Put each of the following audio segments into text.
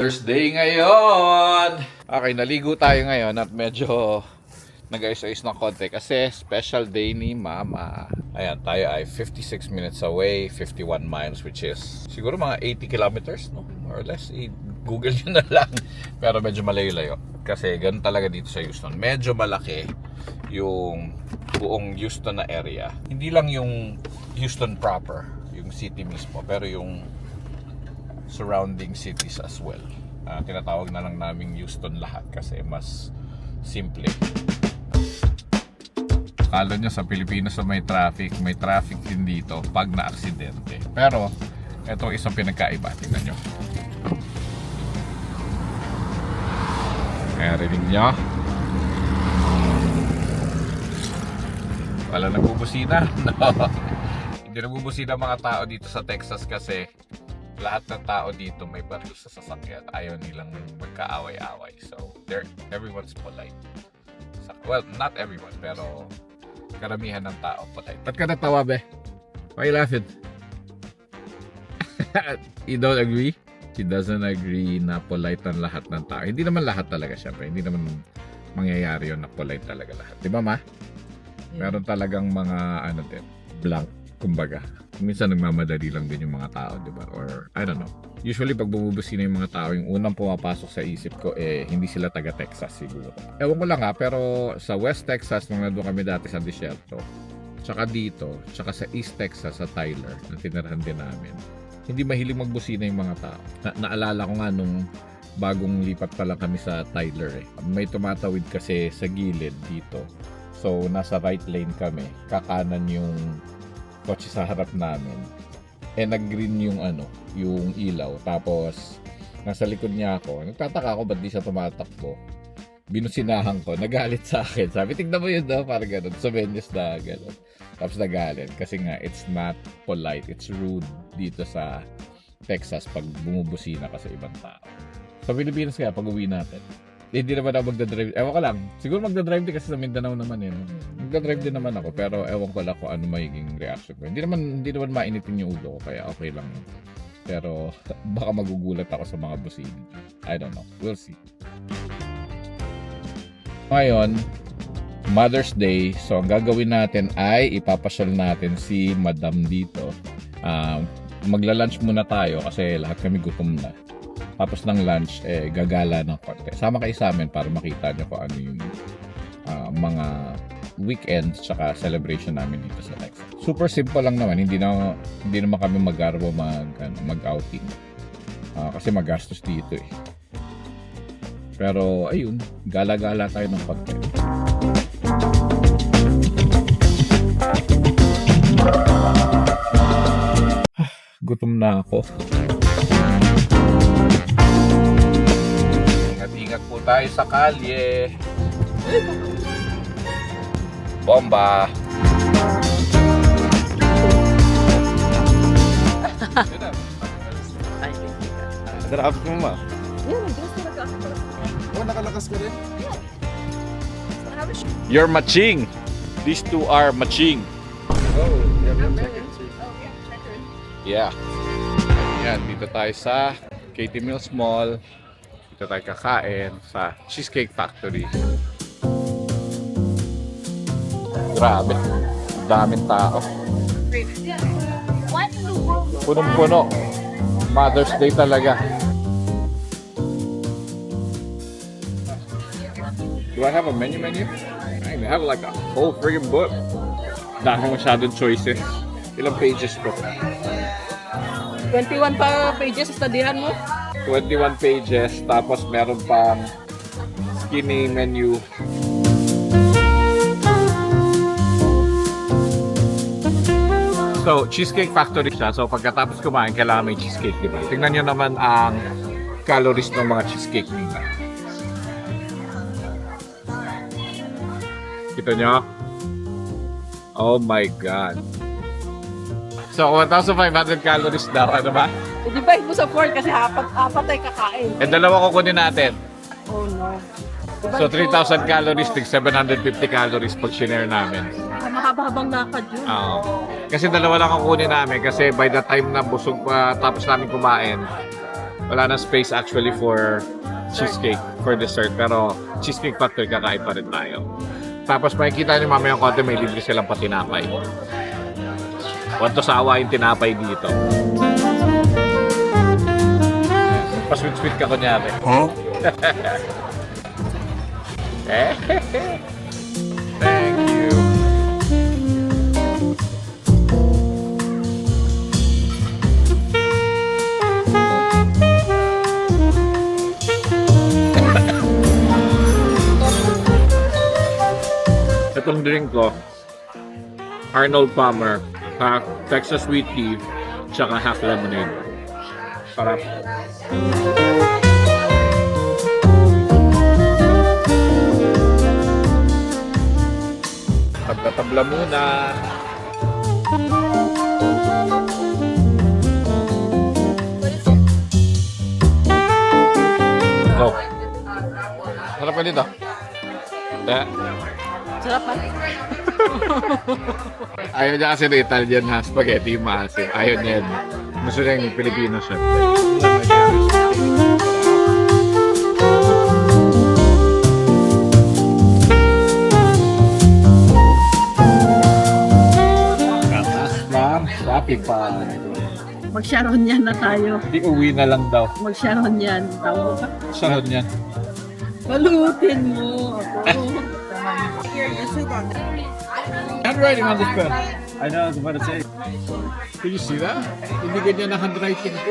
Thursday ngayon! Okay, naligo tayo ngayon at medyo nag-ayos-ayos ng konti kasi special day ni Mama. Ayan, tayo ay 56 minutes away, 51 miles, which is siguro mga 80 kilometers, no? More or less. I-google nyo na lang. Pero medyo malayo-layo. Kasi ganun talaga dito sa Houston. Medyo malaki yung buong Houston na area. Hindi lang yung Houston proper, yung city mismo, pero yung surrounding cities as well. Tinatawag na lang naming Houston lahat kasi mas simple. Akala nyo sa Pilipinas may traffic din dito pag na-aksidente. Pero ito isang pinagkaiba. Tingnan nyo. Kaya rinig nyo. Wala nagbubusina. No. Hindi nagbubusina mga tao dito sa Texas kasi lahat ng tao dito may baril sa sasakyan. Ayaw nilang magkaaway-away. So, everyone's polite. Well, not everyone, pero karamihan ng tao polite. Ba't ka natawa, be? Why you laughing? You don't agree? She doesn't agree na polite ang lahat ng tao. Hindi naman lahat talaga, syempre. Hindi naman mangyayari yun na polite talaga lahat. Di ba, ma? Meron talagang mga, blank, kumbaga. Minsan nagmamadali lang din yung mga tao, di ba? Or, I don't know. Usually, pag bumubusina yung mga tao, yung unang pumapasok sa isip ko, hindi sila taga-Texas siguro. Ewan ko lang pero sa West Texas, nung nandun kami dati sa disyerto, tsaka dito, tsaka sa East Texas, sa Tyler, na tinirahan din namin, hindi mahilig magbusina yung mga tao. Naalala ko nga nung bagong lipat pa lang kami sa Tyler. May tumatawid kasi sa gilid dito. So, nasa right lane kami. Kakanan yung kotse sa harap namin. Nag-green yung yung ilaw. Tapos nasa likod niya ako. Nagtataka ako ba't di siya tumatakbo. Binusinahan ko. Nagalit sa akin. Sabi, tignan mo yun daw. Parang ganun. So, Venyas na ganun. Tapos nagalit. Kasi nga, it's not polite. It's rude dito sa Texas pag bumubusina ka sa ibang tao. Sa Pilipinas kaya, pag uwi natin, hindi naman ako magdadrive. Ewan ko lang. Siguro magdadrive din kasi sa Mindanao naman yun. Magdadrive din naman ako. Pero ewan ko lang kung ano magiging reaction ko. Hindi naman mainitin yung ulo ko. Kaya okay lang. Pero baka magugulat ako sa mga busina. I don't know. We'll see. Ngayon, Mother's Day. So, ang gagawin natin ay ipapasyal natin si Madam dito. Magla-lunch muna tayo kasi lahat kami gutom na. Tapos ng lunch, gagala ng konti. Sama kayo sa amin para makita nyo kung ano yung mga weekends tsaka celebration namin dito sa Texas. Super simple lang naman. Hindi naman kami mag-arbo mag-outing. Kasi magastos dito eh. Pero ayun, gala-gala tayo ng konti. Gutom na ako. Ingat po tayo sa kalye. Bomba. Drop mo ma. Oh, nakalakas ka rin? You're matching. These two are matching. Oh, Yeah. Yan, dito tayo sa Katie Mills Mall. Dito tayo kakain sa Cheesecake Factory. Grabe. Daming tao. Punong-puno. Mother's Day talaga. Do I have a menu? I have like a whole friggin' book. Dami masyadong choices. Ilang pages ko? 21 pa pages sa studyhan mo? 21 pages, tapos meron pang skinny menu. So, Cheesecake Factory siya. So, pagkatapos kumain, kailangan may cheesecake, di ba? Tingnan nyo naman ang calories ng mga cheesecake nila. Kita nyo? Oh my God. So, 1,500 calories daw, ano ba? I-divide mo sa 4 kasi apat ay kakain. Dalawa kukunin natin. Oh no. So 3,000 calories, 750 calories pag share namin. Mahaba-habang lakad yun. Kasi dalawa lang ang kunin namin kasi by the time na busog pa tapos namin kumain, Wala na space actually for cheesecake for dessert. Pero Cheesecake Factory kakain pa rin tayo. Tapos makikita nyo mamaya yung konti may libre silang patinapay. Want to sawa yung tinapay dito. Pasweet-sweet ka kunyari. Huh? Thank you. Itong drink ko, Arnold Palmer, half Texas sweet tea, tsaka half lemonade. Sarap. Tabla-tabla muna. Go. Sarap ka dito. Sarap pa. Ayaw niya kasi ng Italian na spaghetti maasim. Ayaw niya yun. Gusto niya yung Filipino siya. Katas lang. Sapi pa. Mag-sharon yan na tayo. Hindi uwi na lang daw. Mag-sharon yan. Tawag ka. Sarap niyan. Balutin mo ako. Handwriting on this pen. I know, I was about to say. Can you see that? Hindi ganyan na handwriting ko.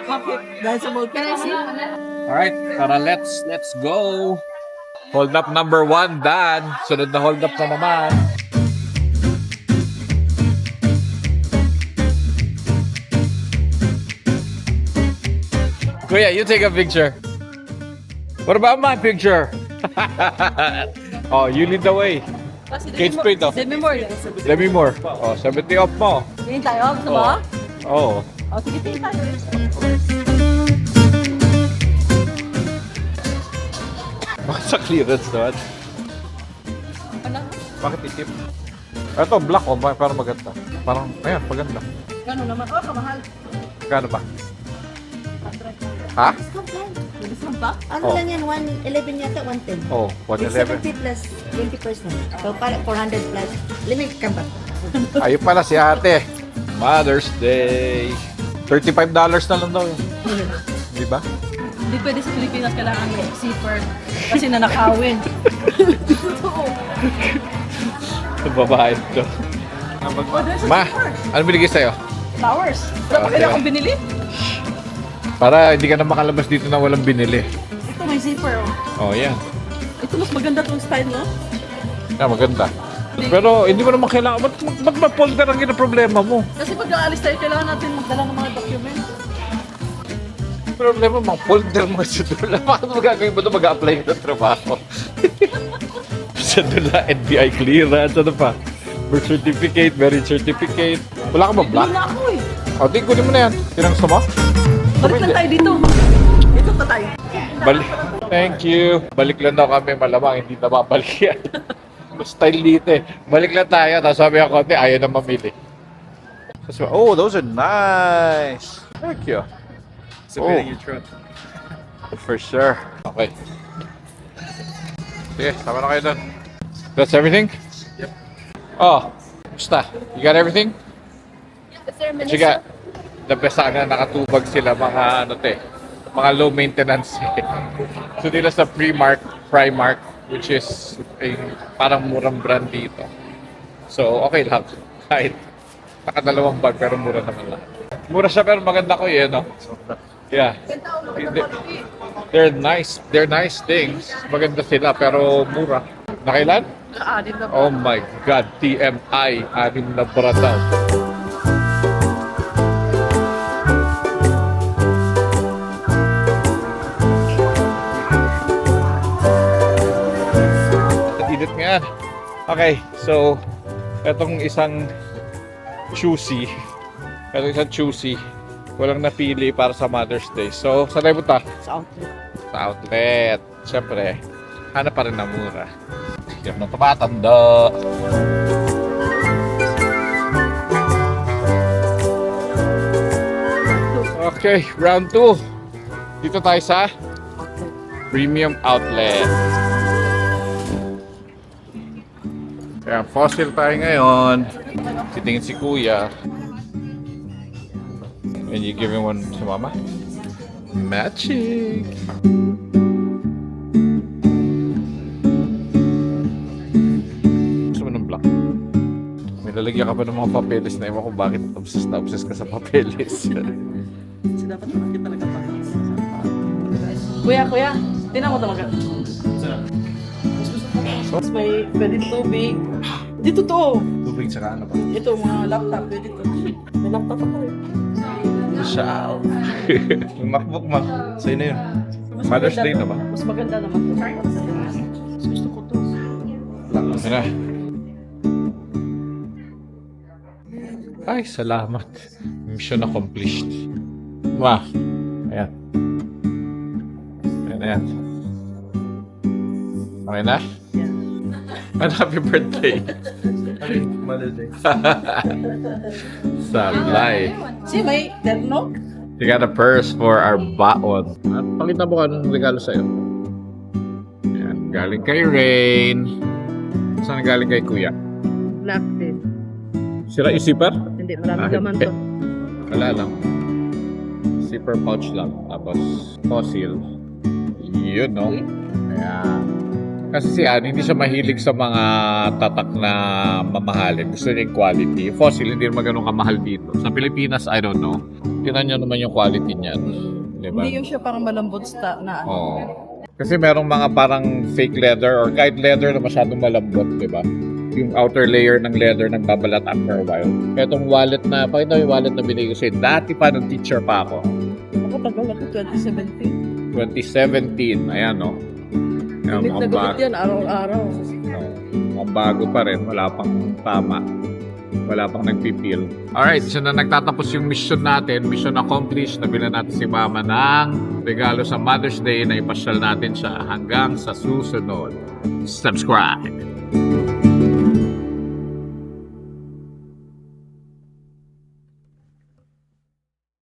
Bakit? Dahil sa volcano. Alright, tara let's go. Hold up number 1 done. Sunod na hold up na naman. Kuya, you take a picture. What about my picture? Oh, you lead the way. Kate Spade, oh. Demi more. Demi more. Oh, 70 off mo. Tingin tayo. Gusto mo? Oh. O, sige, tingin tayo. Bakit sa clearance naman? Ano? Bakit itip? Ito, black oh, parang maganda. Parang, ayan, maganda. Gano'n naman. Oh, kamahal. Kano ba? Ha? Discount ba? Ano Oh. lang yan, 111 yata, 110. Oh, It's 111. 70 plus 20%. So, para 400 plus. Let me come back. Ayun pala si ate. Mother's Day. $35 na lang daw yun. Di ba? Hindi pwede sa Pilipinas kailangan may zipper. Kasi nanakawin. Ito babae ito. Oh, there's a Ma, zipper. ano binigay sa'yo? Flowers. Wala pa kailangan kong binili. Para hindi ka na makalabas dito na walang binili. Ito may zipper. Oh. Oh, yan. Ito mas maganda tong style, no? Yeah, maganda. Pero hindi mo naman kailangan, ba't ma-folder ang problema mo? Kasi pag aalis tayo, kailangan natin magdala ng mga document. Problema mo, folder mo sa dula. Bakit mo gagawin mo ito mag-a-apply ng trabaho? Sa dula, NBI clearance, ano pa? Birth certificate, marriage certificate. Wala ka ba black? Hindi na ako eh. O, di, kunin mo na yan. Tinang gusto mo? Balik lang tayo dito. Dito pa tayo. Balik. Thank you. Balik lang daw kami, malamang hindi na babalik yan. Style dito eh. Balik lang tayo, tapos sabi ako, ayaw na mamili. Tapos, oh, those are nice. Thank you. Submitting Oh. your truck. For sure. Okay. Sige, sama na kayo doon. That's everything? Yep. Oh, basta. You got everything? Sige. The best sana nakatubag sila mga ano te, mga low maintenance. So nila sa Primark, which is a parang murang brand dito. So okay lang. Kahit nakadalawang bag pero mura naman lang. Mura siya pero maganda ko yun, no? Yeah. They're nice. They're nice things. Maganda sila pero mura. Nakailan? Anim na Oh my God. TMI. 6 na bara daw. Init nga. Okay. So, etong isang choosy. Walang napili para sa Mother's Day. So, saan tayo punta? Sa outlet. Sa outlet. Siyempre, hanap pa rin na mura. Yan na tumatanda. Okay, round 2. Dito tayo sa Premium Outlet. Kaya fossil tayo ngayon. Titingin si Kuya. And you give him one to Mama? Magic! Gusto mo ng black? May lalagyan ka pa ng mga papeles na ewan ko bakit obsessed ka sa papeles. Kasi dapat nakakita talaga pa. Kuya, tinan mo talaga. Mas may pwede tubig. Dito to. Tubig sa ano ba? Ito, mga laptop. Pwede to. May laptop ako eh. Ciao! Yung MacBook mo. Sa'yo na yun. Mas Mother's maganda Day to. na ba? Mas maganda naman to. Mas gusto ko to. Yan na. Ay, salamat. Mission accomplished. Ma. Ayan. Ayan, ayan. Okay na? Yeah. And happy birthday. Mother's Day. Salay. See, may terno. You got a purse for our baon. At pakita mo anong regalo sa'yo. Ayan. Galing kay Rain. Saan galing kay Kuya? Black din. Sira isipan? Hindi, maraming laman to. Wala lang. Zipper pouch lang. Tapos, fossil. Yun, no? Kaya, kasi si Anne, hindi siya mahilig sa mga tatak na mamahalin. Gusto niya yung quality. Fossil, hindi naman ganun kamahal dito. Sa Pilipinas, I don't know. Tingnan niyo naman yung quality niyan. Diba? Hindi yung siya parang malambot na ano. Oo. Kasi merong mga parang fake leather or kahit leather na masyadong malambot, di ba? Yung outer layer ng leather nagbabalat after a while. Kaya itong wallet na, pakita mo yung wallet na binigay ko sa'yo. Dati pa nung teacher pa ako. Ako tagal ako, 2017. 2017, ayan no. Ayan, Gamit na mga gamit bago. yan, araw-araw. Mga bago pa rin, wala pang tama. Wala pang nagpipil. Alright, so na nagtatapos yung mission natin, mission accomplished. Nabila natin si Mama ng regalo sa Mother's Day na ipasyal natin siya hanggang sa susunod. Subscribe!